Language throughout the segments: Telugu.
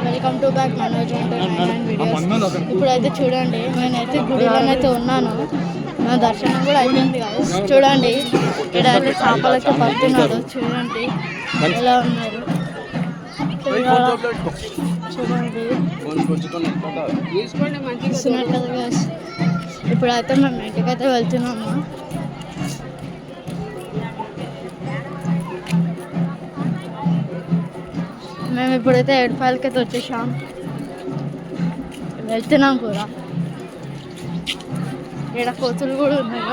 Welcome to back Manoj videos. ఇప్పుడైతే చూడండి, నేనైతే గుడిలోనైతే ఉన్నాను. నా దర్శనం కూడా అయిపోయింది కదా. చూడండి, ఇక్కడ అయితే చేపలైతే పడుతున్నాడు. చూడండి ఎలా ఉన్నారు. చూడండి చూస్తున్నారు కదా గాయ్స్. ఇప్పుడైతే మేము ఇంటికైతే వెళ్తున్నాము. మేము ఇప్పుడైతే ఏడుపాయలకి అయితే వచ్చేసాం, వెళ్తున్నాం కూడా. ఇక్కడ కోతులు కూడా ఉన్నాయి.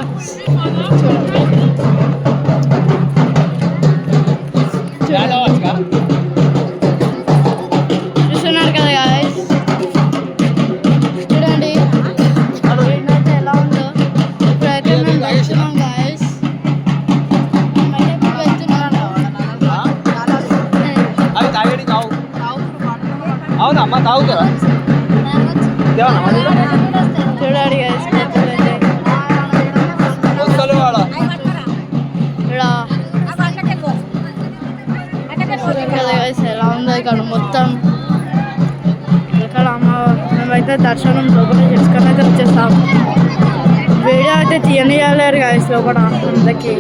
చూస్తున్నారు కదా గాయ్స్. చూడండి ఏంటంటే ఎలా ఉందో. ఇప్పుడైతే మేము వెళ్తున్నాం గాయ్స్. అవునమ్మా తాగుతారా? చూడండి గాయ్స్, ఎలా ఉందో ఇక్కడ మొత్తం. ఇక్కడ మేమైతే దర్శనం లోపల చేసుకొని అయితే వచ్చేస్తాం. వీడియో అయితే తీయనియలేరు గాయ్స్ లోపల అందరికి.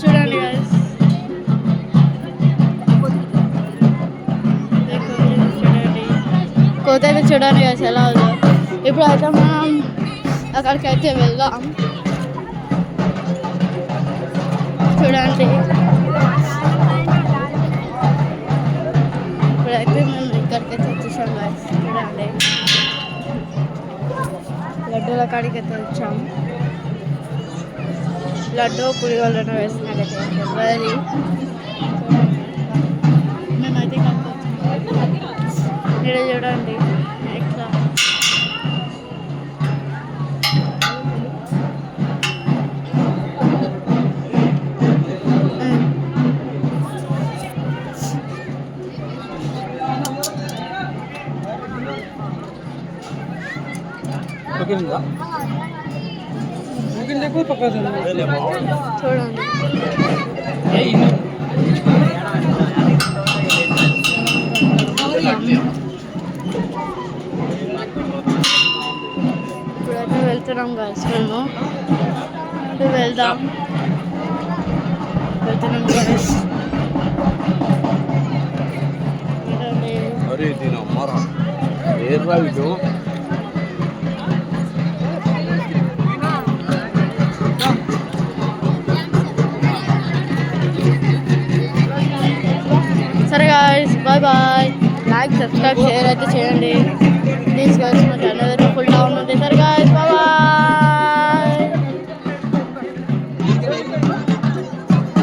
చూడండి guys, కోత అయితే చూడండి guys ఎలా ఉందో. ఇప్పుడు అయితే మనం అక్కడికి అయితే వెళ్దాం. చూడండి ఇప్పుడైతే మేము ఇక్కడికైతే వచ్చేసాం guys. చూడండి లడ్డూల కాడికి అయితే వచ్చాము. లడ్డు పులిగోలను వేసినట్టయితే ఎవరి మేమైతే ఇక్కడ చూడండి ఎట్లా. చూడండి ఇప్పుడైతే వెళ్తున్నాం గాయ్స్. మేము వెళ్తున్నాం గాయ్స్. సరే guys, bye bye. Like, subscribe, share అయితే చేయండి ప్లీజ్ గాయ్స్. మా ఛానల్